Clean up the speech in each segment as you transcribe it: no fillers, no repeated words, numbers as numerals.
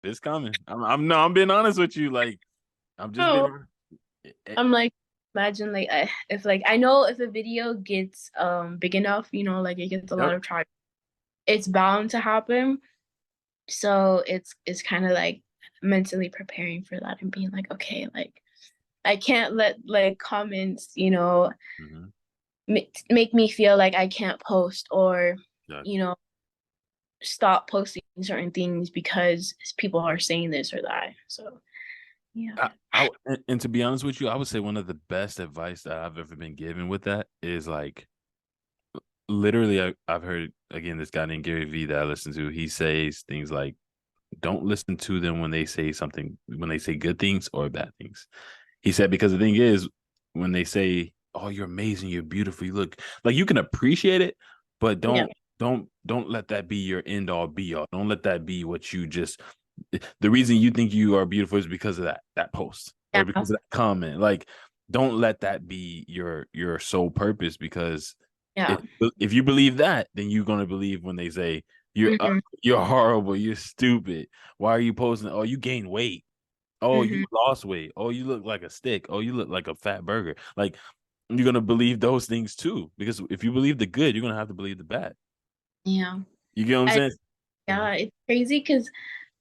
It's coming. I'm being honest with you. Like, I'm just being Oh, honest. I'm like, imagine like if like I know if a video gets big enough, like it gets a lot Yep. of traction, it's bound to happen. So it's kind of like mentally preparing for that and being like, okay, like I can't let like comments, Hmm. make me feel like I can't post or, Yeah. you know, stop posting certain things because people are saying this or that. So, yeah. And to be honest with you, I would say one of the best advice that I've ever been given with that is like literally I've heard again this guy named Gary Vee that I listen to. He says things like, "Don't listen to them when they say something, when they say good things or bad things." He said because the thing is, when they say, "Oh, you're amazing, you're beautiful, you look," like you can appreciate it, but Yeah. don't let that be your end all be all. Don't let that be what you just. The reason you think you are beautiful is because of that post or Yeah. because of that comment. Like, don't let that be your sole purpose because Yeah. if you believe that, then you're gonna believe when they say Hmm. you're horrible, you're stupid. Why are you posting? Oh, you gained weight. Oh, you Hmm. lost weight. Oh, you look like a stick. Oh, you look like a fat burger. Like you're gonna believe those things too, because if you believe the good, you're gonna have to believe the bad. Yeah. You get what I'm I, saying? yeah, it's crazy because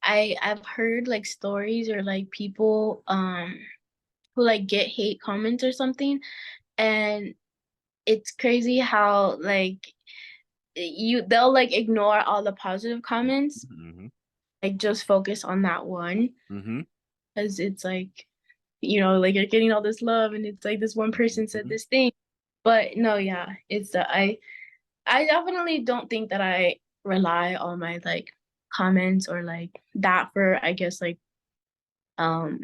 I've heard like stories or like people who like get hate comments or something, and it's crazy how like they'll like ignore all the positive comments, Mm-hmm. like just focus on that one Mm-hmm. because it's like like you're getting all this love and it's like this one person said Mm-hmm. this thing. But no, yeah, it's I definitely don't think that I rely on my like comments or like that for I guess like um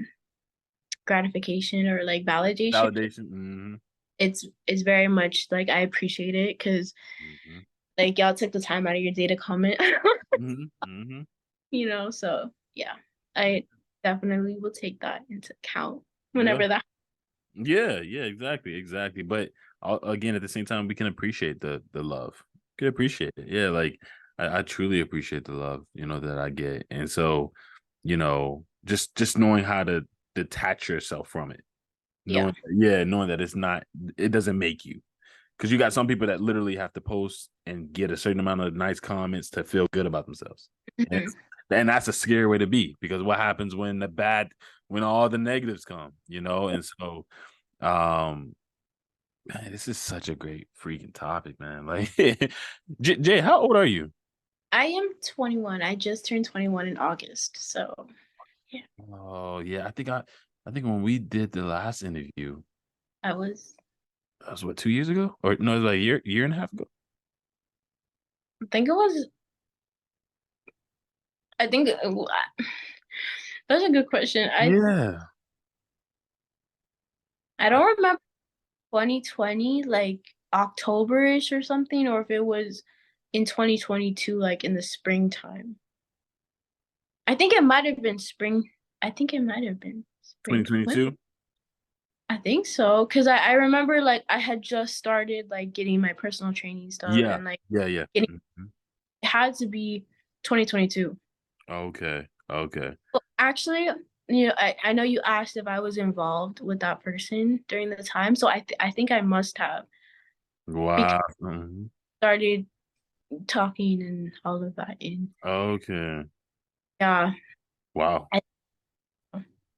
gratification or like validation. Validation. Mm-hmm. It's very much like I appreciate it because Mm-hmm. like y'all took the time out of your day to comment. Mm-hmm. Mm-hmm. So yeah, I definitely will take that into account Yeah. whenever that. Yeah. Yeah. Exactly. Exactly. But again, at the same time, we can appreciate the love. We can appreciate it. Yeah. Like I truly appreciate the love, that I get, and so, just knowing how to detach yourself from it, Yeah. knowing that it doesn't make you, because you got some people that literally have to post and get a certain amount of nice comments to feel good about themselves. And, Mhm. and that's a scary way to be, because what happens when all the negatives come, And so, um, man, this is such a great freaking topic, man. Like, Jay, how old are you? I am 21. I just turned 21 in August. So yeah, Oh yeah, I think when we did the last interview, I was that was what, 2 years ago, or no, it was like a year and a half ago. I think it was I think that's a good question. Yeah. I don't remember 2020 like October-ish or something, or if it was in 2022 like in the springtime. I think it might have been spring. I think it might have been spring. When? 2022. I think so, because I remember like I had just started like getting my personal training stuff Yeah. and like Yeah. Yeah. getting Mhm. it had to be 2022. Okay. Okay. Well, actually, I know you asked if I was involved with that person during the time, so I think I must have because Wow. Mhm. I started talking and all of that. And Okay. yeah, Wow. I,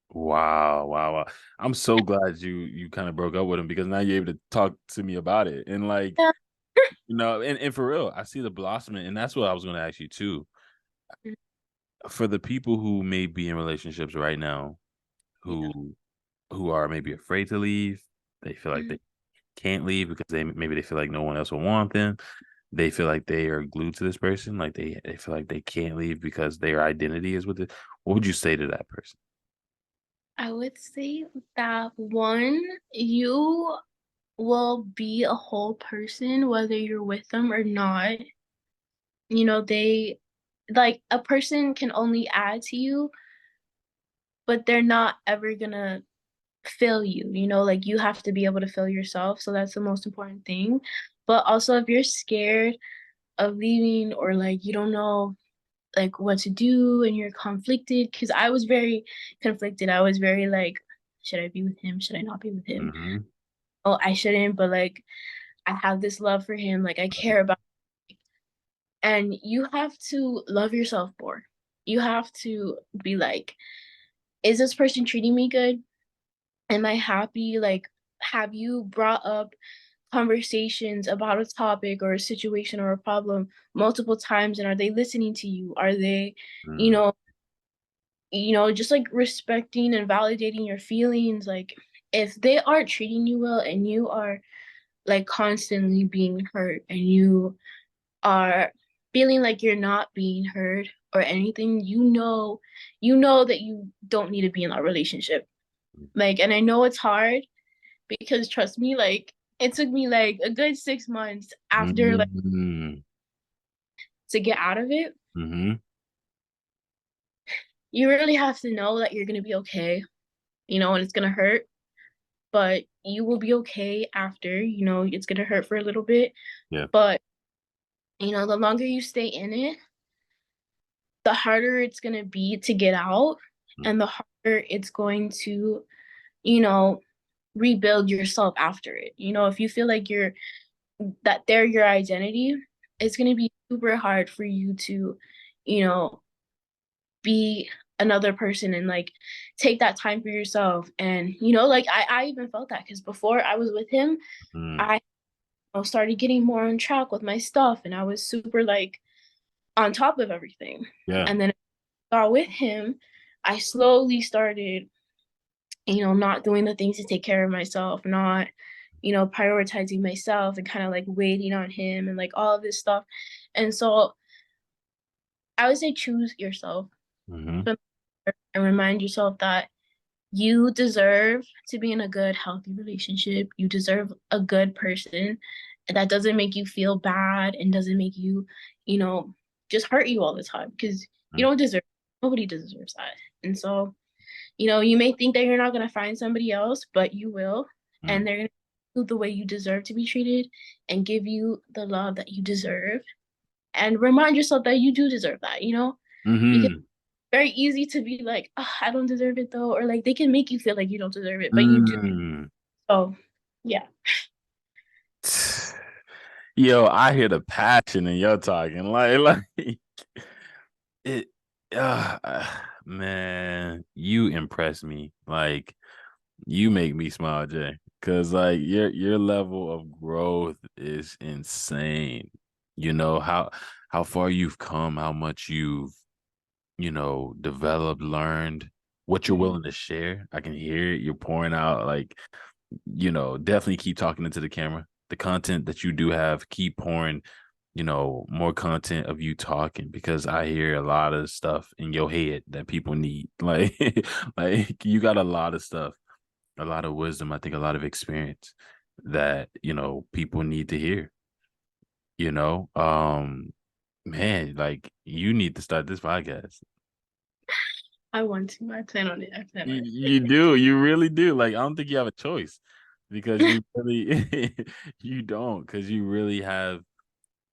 Wow. Wow. Wow. I'm so glad you kind of broke up with him, because now you're able to talk to me about it. And like, yeah. and for real, I see the blossoming, and that's what I was going to ask you too. For the people who may be in relationships right now, Yeah. who are maybe afraid to leave, they feel like Mhm. they can't leave because they feel like no one else will want them. They feel like they are glued to this person, like they feel like they can't leave because their identity is with it. What would you say to that person? I would say that one, you will be a whole person whether you're with them or not. They like a person can only add to you, but they're not ever gonna fill you, like you have to be able to fill yourself. So that's the most important thing. But also, if you're scared of leaving or like you don't know like what to do and you're conflicted, because I was very conflicted. I was very like, should I be with him? Should I not be with him? Mm-hmm. Oh, I shouldn't, but like I have this love for him, like I care about him. And you have to love yourself more. You have to be like, is this person treating me good? Am I happy? Like, have you brought up conversations about a topic or a situation or a problem multiple times, and are they listening to you? Are they, you Mm-hmm. know, just like respecting and validating your feelings? Like, if they aren't treating you well and you are like constantly being hurt and you are feeling like you're not being heard or anything, you know that you don't need to be in that relationship. Like, and I know it's hard because trust me, like it took me like a good 6 months after like Mm-hmm. to get out of it. Mm-hmm. You really have to know that you're gonna be okay, and it's gonna hurt, but you will be okay after, it's gonna hurt for a little bit, Yeah. but the longer you stay in it, the harder it's going to be to get out, and the harder it's going to, you know, rebuild yourself after it. If you feel like they're your identity, it's going to be super hard for you to, you know, be another person and like take that time for yourself. And, like I even felt that because before I was with him, Mm-hmm. I started getting more on track with my stuff and I was super like on top of everything. Yeah. And then got with him, I slowly started, not doing the things to take care of myself, not, prioritizing myself and kind of like waiting on him and like all of this stuff. And so I would say choose yourself Mm-hmm. and remind yourself that you deserve to be in a good, healthy relationship. You deserve a good person that doesn't make you feel bad and doesn't make you, you know, just hurt you all the time because you don't deserve, nobody deserves that. And so, you may think that you're not going to find somebody else, but you will. Mm-hmm. And they're going to do the way you deserve to be treated and give you the love that you deserve. And remind yourself that you do deserve that, because Mm-hmm. very easy to be like, oh, I don't deserve it though, or like they can make you feel like you don't deserve it, but you do. Mm. So, yeah, Yo, I hear the passion in your talking. Like it man, you impress me. Like you make me smile, Jay. Cause like your level of growth is insane. You know how far you've come, how much you've, developed, learned, what you're mm-hmm. willing to share. I can hear it. You're pouring out like, definitely keep talking into the camera. The content that you do have, keep pouring, more content of you talking because I hear a lot of stuff in your head that people need. Like, like you got a lot of stuff, a lot of wisdom, I think a lot of experience that, people need to hear, you know. Man, like you need to start this podcast. I want to. I plan on it. I plan on You do, you really do. Like, I don't think you have a choice because it. you really you don't, because you really have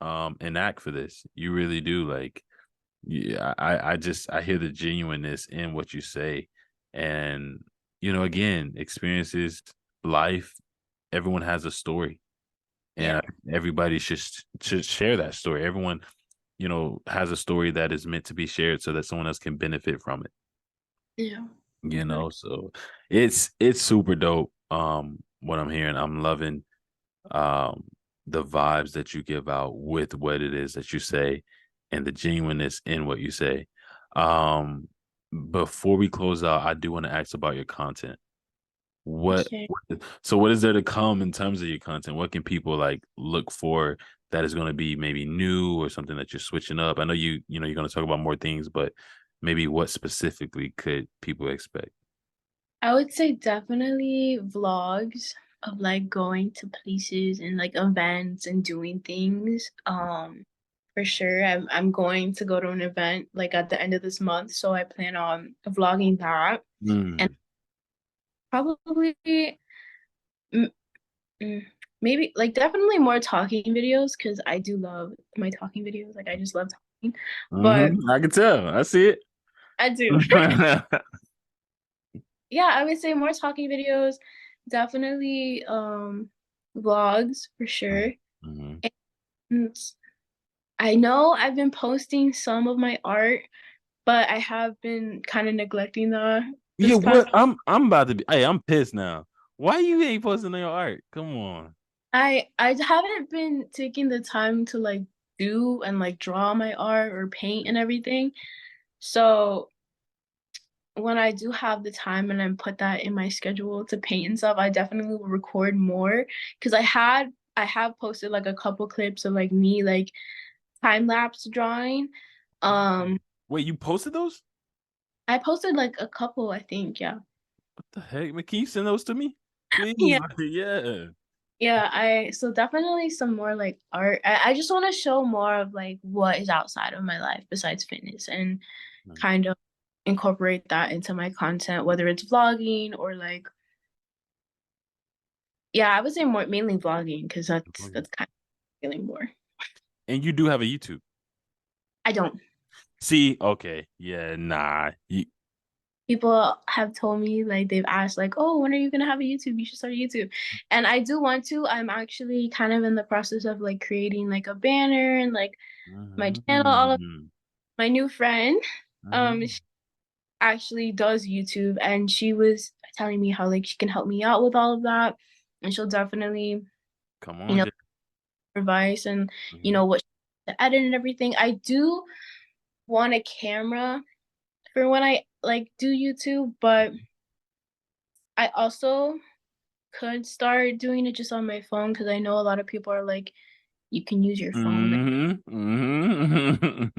an knack for this. You really do. Like, yeah, I hear the genuineness in what you say. And, again, experiences, life, everyone has a story. And Yeah, everybody should share that story. Everyone, has a story that is meant to be shared so that someone else can benefit from it. yeah, So it's super dope. What I'm hearing, I'm loving um the vibes that you give out with what it is that you say and the genuineness in what you say. Um, before we close out, I do want to ask about your content. What okay. so what is there to come in terms of your content? What can people like look for that is going to be maybe new or something that you're switching up? I know you're going to talk about more things, but maybe what specifically could people expect? I would say definitely vlogs of like going to places and like events and doing things. For sure. I'm going to go to an event like at the end of this month, so I plan on vlogging that and Mm, probably mm, maybe like definitely more talking videos because I do love my talking videos. Like I just love talking. but I can tell. I see it. I do. Yeah, I would say more talking videos, definitely vlogs for sure. Mhm. And I know I've been posting some of my art, but I have been kind of neglecting the Yeah, this past. what? I'm about to be. Hey, I'm pissed now. Why you ain't posting on your art? Come on. I haven't been taking the time to like do and like draw my art or paint and everything. So when I do have the time and I put that in my schedule to paint and stuff, I definitely will record more because I have posted like a couple clips of like me like time lapse drawing. Um, Wait, you posted those? I posted like a couple, I think, yeah. What the heck, man? Can you send those to me, please? Yeah. Yeah. Yeah, I so definitely some more like art. I just want to show more of like what is outside of my life besides fitness and kind of incorporate that into my content, whether it's vlogging or like yeah, I would say more mainly vlogging because that's kind of feeling more. And you do have a YouTube. I don't. See, okay, yeah, nah. People have told me like they've asked like, "Oh, when are you gonna have a YouTube? You should start a YouTube." And I do want to. I'm actually kind of in the process of like creating like a banner and like my channel. All of Mhm. my new friend, she Mhm. actually does YouTube, and she was telling me how like she can help me out with all of that, and she'll definitely Come you on, know Jay. advice and Mhm. what to edit and everything. I do want a camera for when I like do YouTube, but I also could start doing it just on my phone because I know a lot of people are like, you can use your phone. Mhm. Mhm.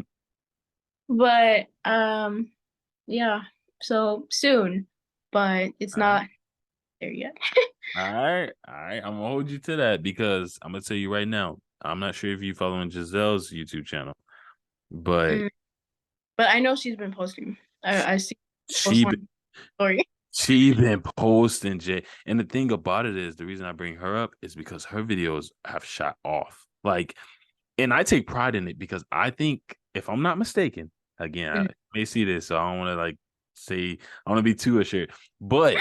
But yeah, so soon, but it's All right. not there yet. All right. All right. I'm gonna hold you to that because I'm gonna tell you right now. I'm not sure if you following Giselle's YouTube channel, but Mm, but I know she's been posting. I see post she one story. She been posting, Jay. And the thing about it is, the reason I bring her up is because her videos have shot off. Like, and I take pride in it because I think, if I'm not mistaken, again, I Mm, may see this, so I don't want to like say I want to be too assured, but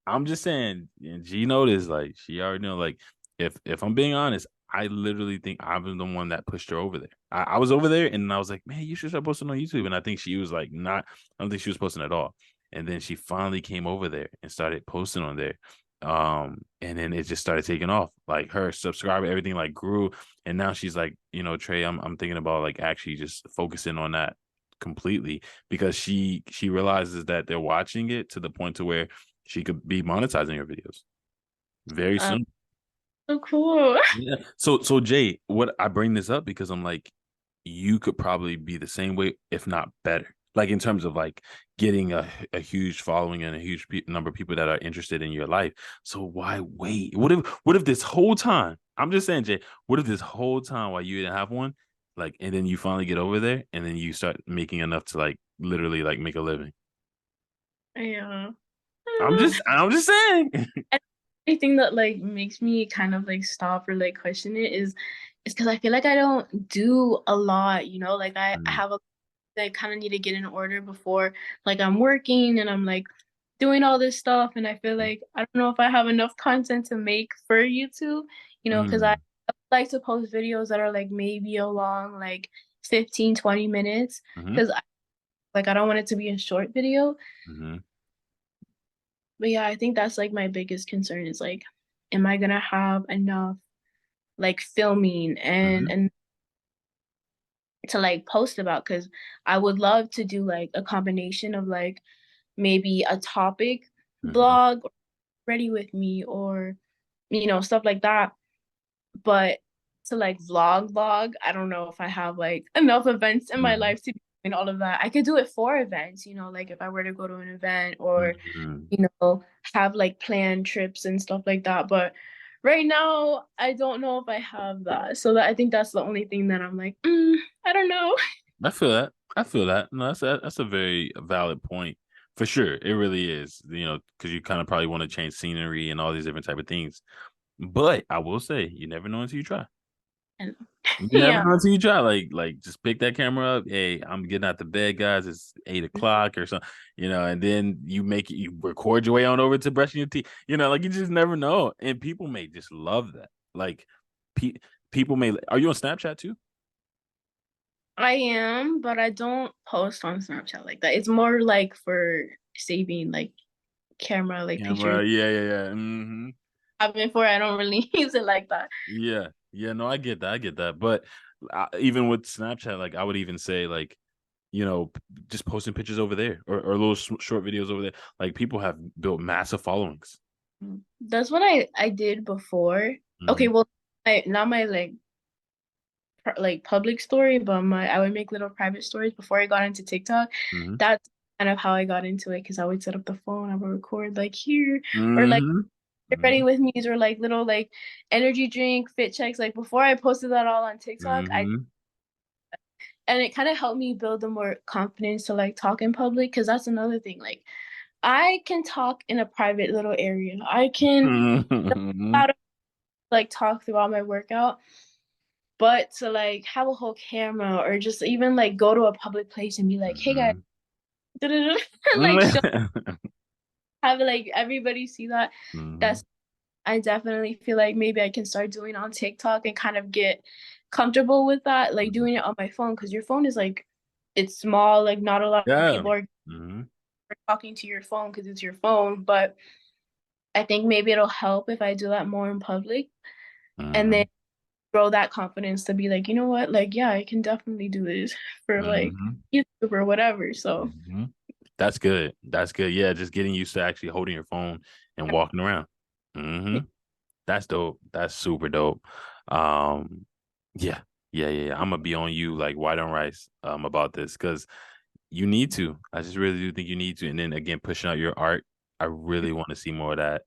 I'm just saying, and G noticed, like she already know, like if I'm being honest, I literally think I'm the one that pushed her over there. I was over there, and I was like, man, you should start posting on YouTube, and I think she was like, not, I don't think she was posting at all, and then she finally came over there and started posting on there. And then it just started taking off. Like her subscriber, everything like grew, and now she's like, Trey, I'm thinking about like actually just focusing on that completely because she realizes that they're watching it to the point to where she could be monetizing her videos very uh, soon. so cool. Yeah. So Jay, what I bring this up because I'm like, you could probably be the same way, if not better. Like in terms of like getting a huge following and a huge number of people that are interested in your life. So why wait? What if this whole time? I'm just saying, Jay. What if this whole time while you didn't have one, like, and then you finally get over there, and then you start making enough to like literally like make a living? Yeah. I I'm don't know. just I'm just saying. And the thing that like makes me kind of like stop or like question it is because I feel like I don't do a lot, like I Mm, have a that I kind of need to get in order before like I'm working and I'm like doing all this stuff and I feel like I don't know if I have enough content to make for YouTube, because I mm, like to post videos that are like maybe along like 15-20 minutes mm-hmm, because I don't want it to be a short video. mm-hmm, But yeah, I think that's like my biggest concern is like, am I gonna have enough like filming mm-hmm, and to like post about? Because I would love to do like a combination of like maybe a topic mm-hmm, blog or ready with me or stuff like that. But to like vlog, I don't know if I have like enough events in my mm-hmm, life to be doing all of that. I could do it for events, like if I were to go to an event or mm-hmm. you know, have like planned trips and stuff like that. But right now, I don't know if I have that. So I think that's the only thing that I'm like, I don't know. I feel that. I feel that. No, that's a very valid point for sure. It really is. Because you kind of probably want to change scenery and all these different type of things. But I will say, you never know until you try. And You never yeah, know until you try. Like just pick that camera up. Hey, I'm getting out the bed, guys. It's 8 o'clock or something, and then you record your way on over to brushing your teeth. Like you just never know. And people may just love that. Like pe- people may. Are you on Snapchat too? I am, but I don't post on Snapchat like that. It's more like for saving like camera like pictures. Camera, yeah, yeah, yeah. I've been for I don't really use it like that. Yeah, yeah. No, I get that. I get that. But even with Snapchat, like I would even say, like just posting pictures over there or little short videos over there. Like people have built massive followings. That's what I did before. Okay, Hmm well, not my like public story, but my I would make little private stories before I got into TikTok. hmm That's kind of how I got into it because I would set up the phone, I would record like here or like hmm get ready with me or like little like energy drink fit checks. Like before I posted that all on TikTok, I hmm and it kind of helped me build the more confidence to like talk in public because that's another thing. Like I can talk in a private little area. I can hmm how to like talk throughout my workout. But to like have a whole camera or just even like go to a public place and be like, hey guys, hmm like show have like everybody see that. hmm That's I definitely feel like maybe I can start doing on TikTok and kind of get comfortable with that, like doing it on my phone because your phone is like it's small, like not a lot of Yeah. people are hmm talking to your phone because it's your phone, but I think maybe it'll help if I do that more in public and then hmm grow that confidence to be like, you know what, like yeah, I can definitely do this for like hmm YouTube or whatever. So hmm That's good. That's good. Yeah, just getting used to actually holding your phone and walking around. Hmm That's dope. That's super dope. Um, yeah, yeah. I'm gonna be on you like white on rice about this because you need to. I just really do think you need to. And then again, pushing out your art. I really want to see more of that.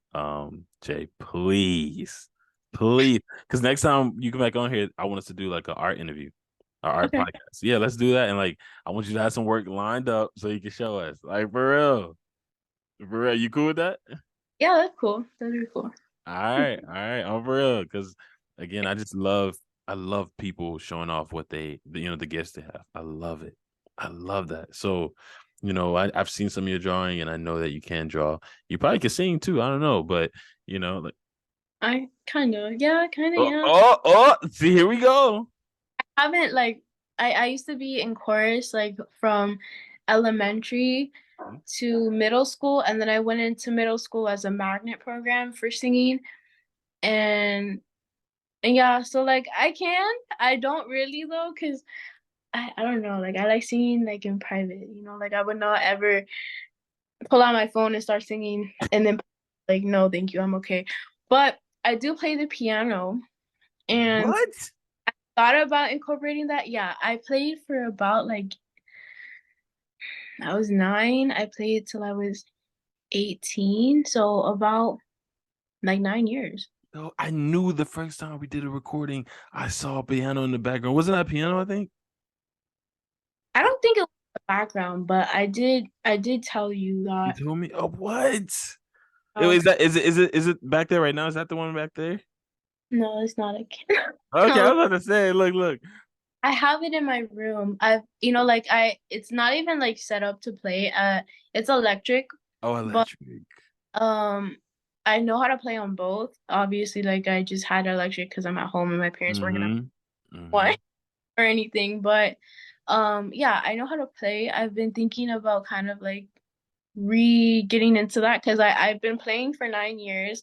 Jay, please, please. Because next time you come back on here, I want us to do like an art interview, an art okay. podcast. Yeah, let's do that. And like I want you to have some work lined up so you can show us. Like for real. For real. You cool with that? Yeah, that's cool. That'd be cool. All right, I'm for real. Because again, I love people showing off what the gifts they have. I love it. I love that. So, I've seen some of your drawing, and I know that you can draw. You probably can sing too. I don't know, but like, I kind of, yeah, kind of, oh, yeah. oh, oh, see, here we go. I haven't like, I used to be in chorus like from elementary to middle school, and then I went into middle school as a magnet program for singing, and, and yeah, so like I don't really though, cause I don't know, like I like singing like in private, like I would not ever pull out my phone and start singing and then like no, thank you, I'm okay. But I do play the piano and What? thought about incorporating that. Yeah, I played for about like I was 9. I played till I was 18, so about like 9 years. No, I knew the first time we did a recording, I saw a piano in the background. Wasn't that piano? I think I don't think it was the background, but I did tell you you that told me. Oh, what? uh, Is it back there right now? Is that the one back there? no, it's not a Okay, I no, was about to say, look. I have it in my room. I've like it's not even like set up to play. It's electric, Oh, but electric. um I know how to play on both. Obviously, like I just had electric because I'm at home and my parents weren't gonna Mm-hmm. Mm-hmm. one or anything. But yeah, I know how to play. I've been thinking about kind of like re getting into that because I've been playing for 9 years,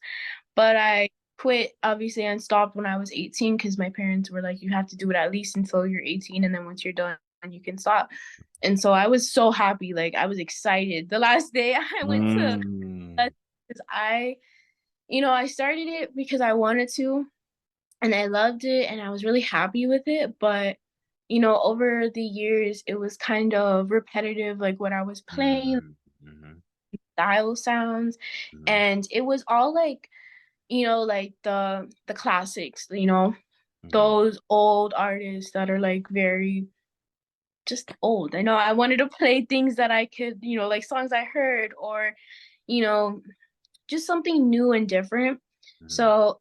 but I quit obviously and stopped when I was 18 because my parents were like, you have to do it at least until you're 18, and then once you're done, you can stop. And so I was so happy, like I was excited the last day I went to Mm. because I started it because I wanted to and I loved it and I was really happy with it. But, over the years, it was kind of repetitive, like what I was playing, Mm. Mm-hmm. style sounds, and it was all like, like the classics, Mm-hmm. those old artists that are like very just old. I know I wanted to play things that I could, like songs I heard or, you know, just something new and different. Mm-hmm. So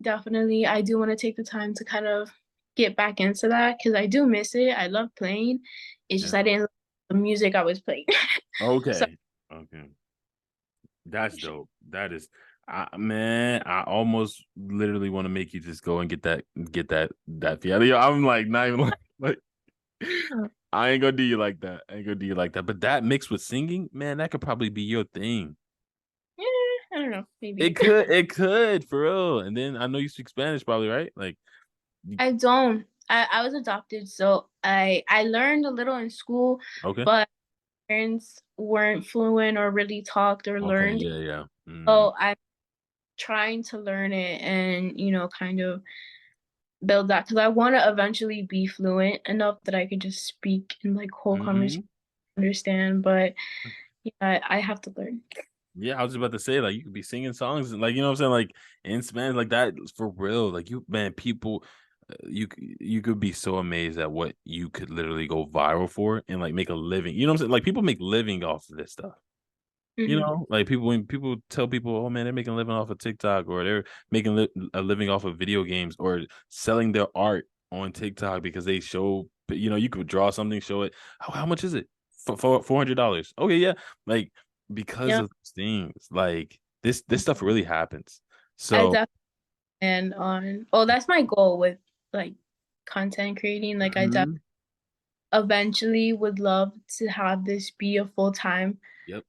definitely I do want to take the time to kind of get back into that because I do miss it. I love playing. It's just Yeah. I didn't like the music I was playing. So Okay. Okay. That's dope. That is, man. I almost literally want to make you just go and get that Fiat. Yo, I'm like not even like I ain't gonna do you like that. I ain't gonna do you like that. But that mixed with singing, man, that could probably be your thing. yeah, I don't know, maybe. It could for real. And then I know you speak Spanish, probably, right? Like, I don't. I was adopted, so I learned a little in school, okay, but parents weren't fluent or really talked or okay, learned. yeah, yeah. Mm, So I'm trying to learn it and kind of build that because I want to eventually be fluent enough that I could just speak in like whole conversation, hmm. understand. But yeah, I have to learn. Yeah, I was just about to say, like, you could be singing songs, and like, you know what I'm saying, like in Spanish, like that for real. Like, you, man, people, you could be so amazed at what you could literally go viral for and like make a living. You know what I'm saying? Like, people make living off of this stuff. You Hmm. know, like people when people tell people, "Oh man, they're making a living off of TikTok, or they're making a living off of video games, or selling their art on TikTok because they show, you could draw something, show it. How much is it? For $400. Okay, yeah, like because Yeah, of these things, like this stuff really happens. I So, definitely and on. Oh, that's my goal with like content creating. Like I definitely mhm, eventually would love to have this be a full-time yep,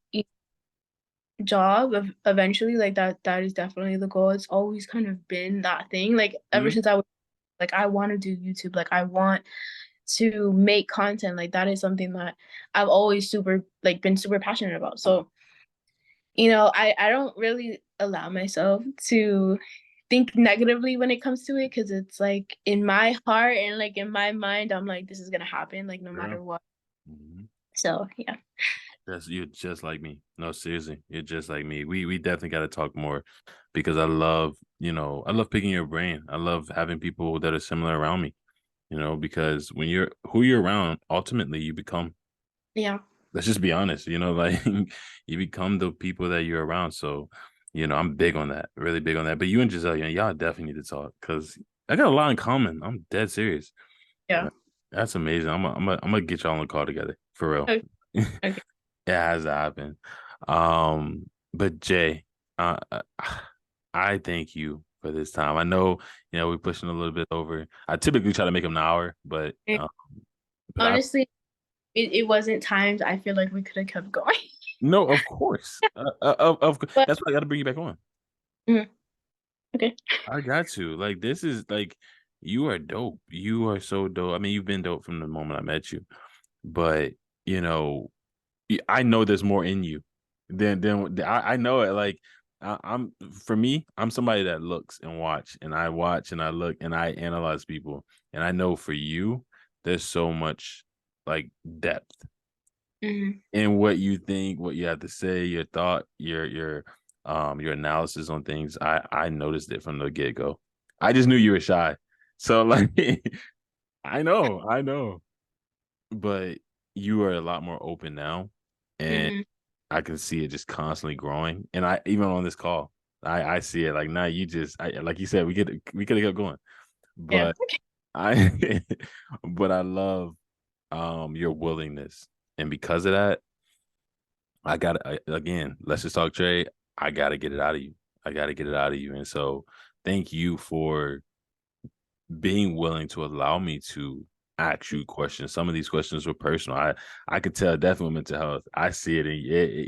job eventually. Like that is definitely the goal. It's always kind of been that thing. Like ever mhm, since I was like I want to do YouTube. Like I want to make content. Like that is something that I've always been super passionate about. So, I don't really allow myself to think negatively when it comes to it because it's like in my heart and like in my mind, I'm like, this is gonna happen, like no yeah. matter what. Mhm. So yeah. You're just like me. No, seriously, you're just like me. We definitely got to talk more because I love picking your brain. I love having people that are similar around me. Because when you're who you're around, ultimately you become. Yeah. Let's just be honest. Like you become the people that you're around. So, I'm big on that, really big on that. But you and Giselle, y'all definitely need to talk because I got a lot in common. I'm dead serious. Yeah. That's amazing. I'm gonna get y'all on the call together for real. Okay. Okay. It has to happen. But Jay, I thank you for this time. I know, we're pushing a little bit over. I typically try to make them an hour, but And but I honestly, it wasn't timed. I feel like we could have kept going. no, of course, But that's why I got to bring you back on. mhm, okay. I got to like this is like you are dope. You are so dope. I mean, you've been dope from the moment I met you, but you know I know there's more in you than I know it. Like I'm for me, I'm somebody that looks and watch and I look and I analyze people, and I know for you, there's so much like depth Hmm. in what you think, what you have to say, your thought, your analysis on things. I noticed it from the get go. I just knew you were shy, so like I know, but you are a lot more open now, and Hmm. I can see it just constantly growing. And I even on this call, I see it like now you just like you said, we could have kept going. Yeah. But I but I love your willingness. And because of that, I got again, let's just talk trade. I gotta get it out of you. I gotta get it out of you. And so thank you for being willing to allow me to ask you questions. Some of these questions were personal. I could tell definitely mental health. I see it, and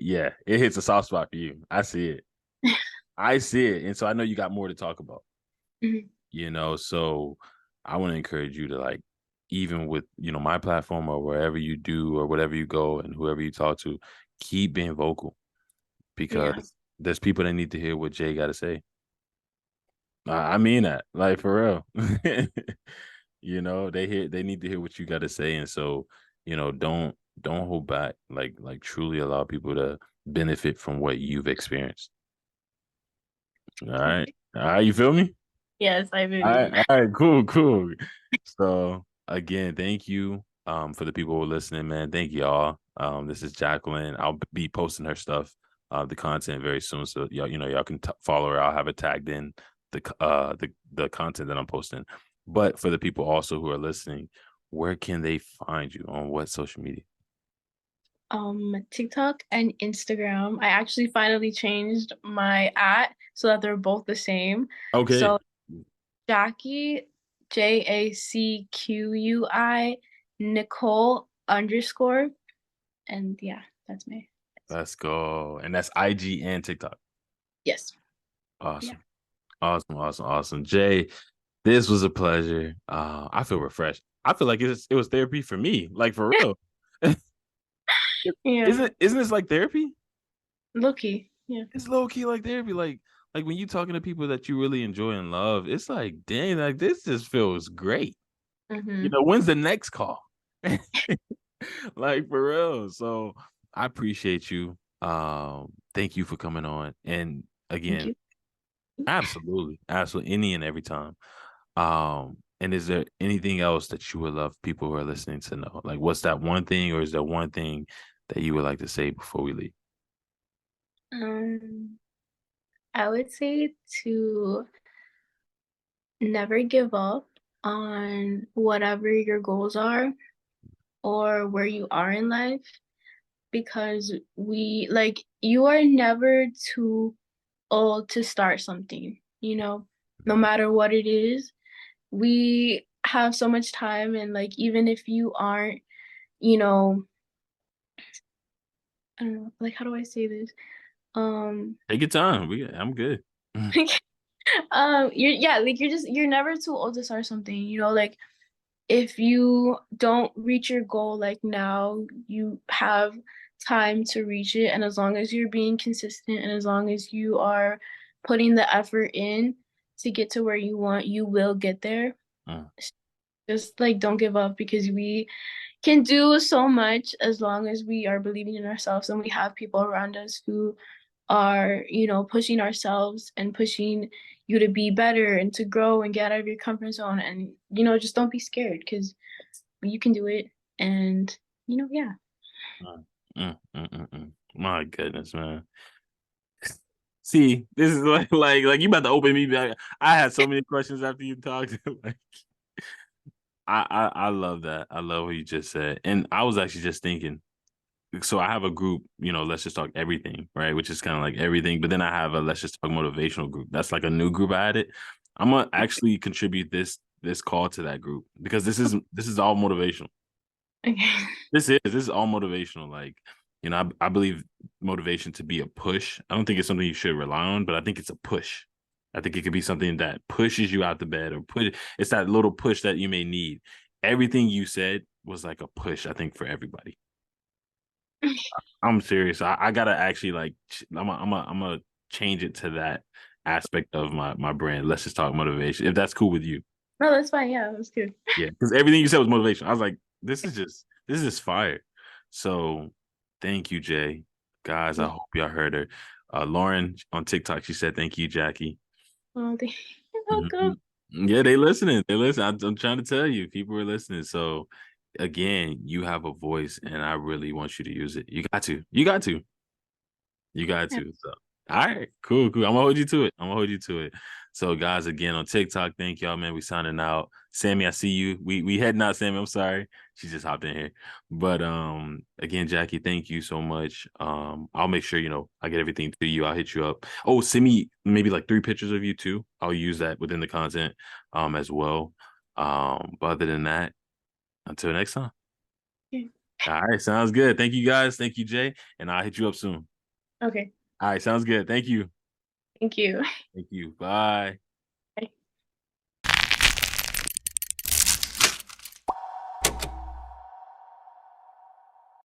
yeah, it hits a soft spot for you. I see it. I see it, and so I know you got more to talk about. Hmm. So I want to encourage you to like, even with my platform or wherever you do or whatever you go and whoever you talk to, keep being vocal Yeah. because there's people that need to hear what Jay got to say. I mean that, like for real. They need to hear what you got to say, and so don't hold back. Like truly allow people to benefit from what you've experienced. All right, you feel me? Yes, I believe. All right, cool, cool. So again, thank you for the people who are listening, man. Thank y'all. This is Jacqueline. I'll be posting her stuff, the content very soon. So y'all can follow her. I'll have it tagged in the content that I'm posting. But for the people also who are listening, where can they find you on what social media? TikTok and Instagram. I actually finally changed my so that they're both the same. Okay. So Jackie, JACQUI, Nicole underscore, and yeah, that's me. Let's go. And that's IG and TikTok. Yes. Yeah. Awesome. Awesome. Awesome. Awesome. Jay, this was a pleasure. I feel refreshed. I feel like it was therapy for me, like for real. Yeah. Isn't this like therapy? Low-key. Yeah. It's low key like therapy. Like when you talking to people that you really enjoy and love, it's like, dang, like this just feels great. Mm-hmm. When's the next call? Like for real. So I appreciate you. Thank you for coming on. And Thank again, you. absolutely, absolutely, any and every time. And is there anything else that you would love people who are listening to know? Like, what's that one thing, or is there one thing that you would like to say before we leave? Um, I would say to never give up on whatever your goals are or where you are in life because you are never too old to start something, no matter what it is. We have so much time, and like, even if you aren't, you know, I don't know, like, how do I say this? Um, Take your time. I'm good. you're never too old to start something, like if you don't reach your goal like now, you have time to reach it. And as long as you're being consistent and as long as you are putting the effort in to get to where you want, you will get there. Mm, Just like don't give up because we can do so much as long as we are believing in ourselves and we have people around us who are, pushing ourselves and pushing you to be better and to grow and get out of your comfort zone. And, just don't be scared because you can do it. And, yeah. mm, My goodness, man. See, this is like you about to open me back. I had so many questions after you talked. Like, I love that. I love what you just said. And I was actually just thinking, so I have a group, let's just talk everything, right? Which is kind of like everything. But then I have a let's just talk motivational group. That's like a new group I added. I'm gonna actually contribute this call to that group because this is all motivational. Okay. This is all motivational. Like, I believe motivation to be a push. I don't think it's something you should rely on, but I think it's a push. I think it could be something that pushes you out the bed or it's that little push that you may need. Everything you said was like a push, I think, for everybody. I'm serious. I gotta actually like I'm gonna change it to that aspect of my brand. Let's just talk motivation. If that's cool with you. No, that's fine. Yeah, that's good. Yeah, because everything you said was motivation. I was like, this is fire. So thank you, Jay. Guys, I hope y'all heard her. Lauren on TikTok, she said, thank you, Jackie. Oh, you're welcome. Mhm. Yeah, they listening. They listen. I'm trying to tell you, people are listening. So again, you have a voice, and I really want you to use it. You got to. You got to. You got Yeah. to. So, all right, cool, cool. I'm gonna hold you to it. I'm gonna hold you to it. So, guys, again on TikTok, thank y'all, man. We signing out. Sammy, I see you. We heading out, Sammy. I'm sorry. She just hopped in here. But again, Jackie, thank you so much. I'll make sure, I get everything to you. I'll hit you up. Oh, send me maybe like 3 pictures of you too. I'll use that within the content as well. But other than that, until next time. Yeah. All right, sounds good. Thank you guys. Thank you, Jay. And I'll hit you up soon. Okay. All right, sounds good. Thank you. Thank you. Thank you. Bye.